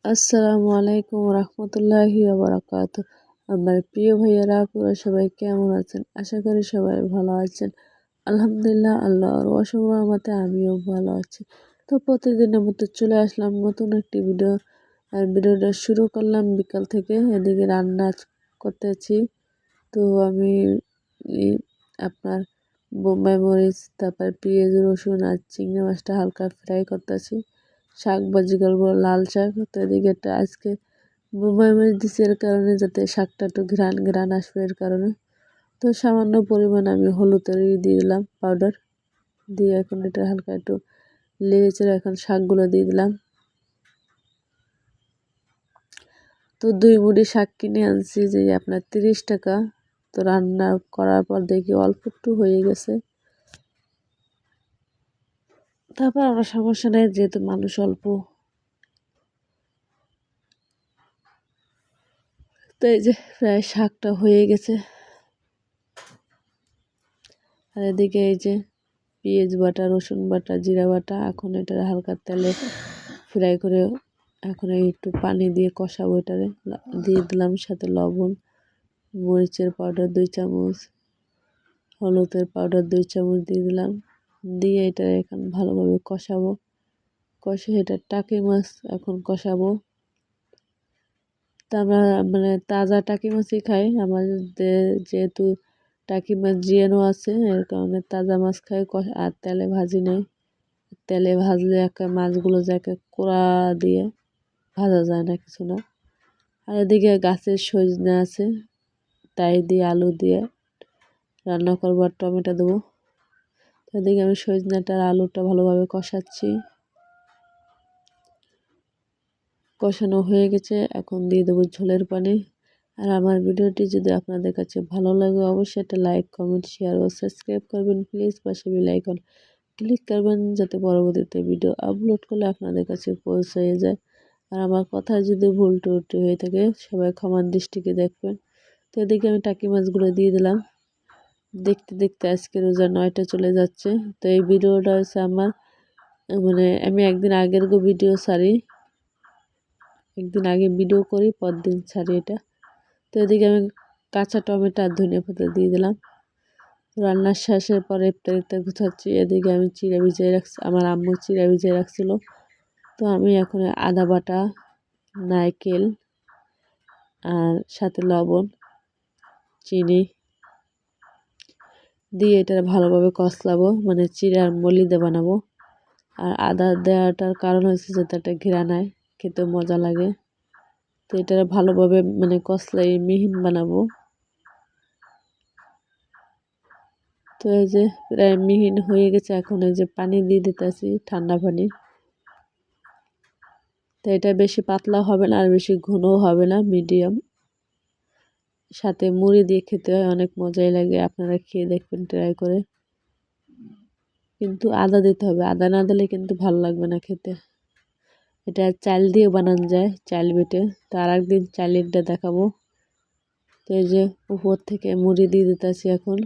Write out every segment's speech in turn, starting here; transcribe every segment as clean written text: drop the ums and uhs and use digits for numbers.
আসসালামু আলাইকুম রহমতুল্লাহি বারাকাতু। আমার প্রিয় ভাইয়ারা, আপনারা সবাই কেমন আছেন? আশা করি সবাই ভালো আছেন। আলহামদুলিল্লাহ, আল্লাহর অসীম রহমতে আমিও ভালো আছি। তো প্রতিদিনের মতো চলে আসলাম নতুন একটি ভিডিও। আর ভিডিওটা শুরু করলাম বিকাল থেকে। এদিকে রান্না করতেছি। তো আমি এই আপনার বোম্বাই মরিচ, তারপর পেঁয়াজ, রসুন আর চিংড়ি মাছটা হালকা ফ্রাই করতেছি। শাক ভাজি করবো, লাল শাক। তো এদিকে আজকে বোম্বাই মরিচ দিচ্ছি এর কারণে যাতে শাকটা একটু ঘ্রাণ ঘ্রাণ আসবে এর কারণে। তো সামান্য পরিমাণ আমি হলুদের দিয়ে দিলাম পাউডার, দিয়ে এখন এটা হালকা একটু লেগে চেড়ে এখন শাকগুলো দিয়ে দিলাম। তো 2 মুঠি শাক কিনে আনছি যে আপনার 30 টাকা। তো রান্না করার পর দেখি অল্প একটু হয়ে গেছে। তারপর আমরা সমস্যা নেই, যেহেতু মানুষ অল্প। তো এই যে প্রায় শাকটা হয়ে গেছে। আর এদিকে এই যে পেঁয়াজ বাটা, রসুন বাটা, জিরা বাটা, এখন এটা হালকা তেলে ফ্রাই করে এখন একটু পানি দিয়ে কষাবো। এটারে দিয়ে দিলাম সাথে লবণ, মরিচের পাউডার 2 চামচ, হলুদের পাউডার 2 চামচ দিয়ে দিলাম। দিয়ে এটা এখন ভালোভাবে কষাবো। কষে এটা টাকি মাছ এখন কষাবো। তা আমরা মানে তাজা টাকি মাছই খাই। আমাদের যেহেতু টাকি মাছ জিয়ানো আছে, এর কারণে তাজা মাছ খাই। আর তেলে ভাজি নেই। তেলে ভাজলে মাছগুলো যে কোড়া দিয়ে ভাজা যায় না, কিছু না। আর এদিকে গাছের সজনে আছে, তাই দিয়ে আলু দিয়ে রান্না করবো আর টমেটো দেবো। এদিকে আমি সজনেটা আর আলুটা ভালোভাবে কষাচ্ছি। কষানো হয়ে গেছে, এখন দিয়ে দেবো ঝোলের পানি। আর আমার ভিডিওটি যদি আপনাদের কাছে ভালো লাগে, অবশ্যই একটা লাইক, কমেন্ট, শেয়ার ও সাবস্ক্রাইব করবেন প্লিজ। পাশে বেল আইকন ক্লিক করবেন যাতে পরবর্তীতে ভিডিও আপলোড করলে আপনাদের কাছে পৌঁছে যায়। আর আমার কথা যদি ভুল ত্রুটি হয়ে থাকে সবাই ক্ষমার দৃষ্টিতে দেখবেন। তো এদিকে আমি টাকি মাছগুলো দিয়ে দিলাম। দেখতে দেখতে আজকে রোজা 9টা চলে যাচ্ছে। তো এই ভিডিওটা হচ্ছে আমার মানে আমি একদিন আগের ভিডিও ছাড়ি, একদিন আগে ভিডিও করি পরদিন ছাড়ি এটা। তো এদিকে আমি কাঁচা টমেটো আর ধনিয়া পাতা দিয়ে দিলাম। রান্নার শেষের পরে ইফতারিতে গুছাচ্ছি। এদিকে আমি চিড়া ভিজিয়ে রাখছি, আমার আম্মু চিড়া ভিজিয়ে রাখছিল। তো আমি এখন আদা বাটা, নারকেল আর সাথে লবণ, চিনি দিয়ে এটা ভালোভাবে কষলাবো, মানে চিড়ার মলিদা বানাবো। আর আদা দেওয়াটার কারণ হচ্ছে যাতে একটা ঘ্রাণ হয়, খেতে মজা লাগে। তো এটা ভালোভাবে মানে কষলাই মিহিন বানাবো। তো এই যে প্রায় মিহিন হয়ে গেছে, এখন এই যে পানি দিয়ে দিতেছি, ঠান্ডা পানি। তো এটা বেশি পাতলা হবে না আর বেশি ঘনও হবে না, মিডিয়াম। সাথে মুড়ি দিয়ে খেতে হয়, অনেক মজাই লাগে। আপনারা খেয়ে দেখবেন ট্রাই করে। কিন্তু আদা দিতে হবে, আদা না দিলে কিন্তু ভালো লাগবে না খেতে। এটা চাল দিয়ে বানানো যায়, চাল বেটে। তো আর একদিন চালেরটা দেখাবো। তো এই যে উপর থেকে মুড়ি দিয়ে দিতেছি এখন।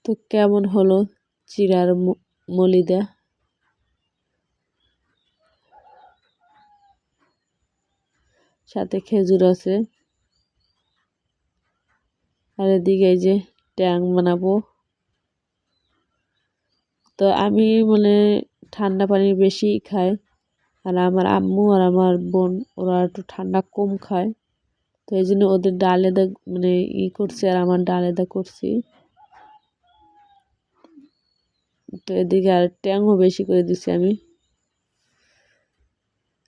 তো কেমন হলো চিড়ার মলিদা? সাথে খেজুর আছে। আর এদিকে এই যে ট্যাং বানাবো। তো আমি মানে ঠান্ডা পানি বেশি খাই। আর আমার আম্মু আর আমার বোন ওরা একটু ঠান্ডা কম খায়। তো এই জন্য ওদের আলাদা মানে করছি আর আমার আলাদা করছি। তো এদিকে আর ট্যাংও বেশি করে দিছি আমি।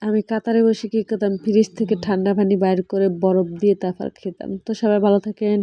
আমি কাতারে বসে কী করতাম, ফ্রিজ থেকে ঠান্ডা পানি বাইর করে বরফ দিয়ে তারপর খেতাম। তো সবাই ভালো থাকেন।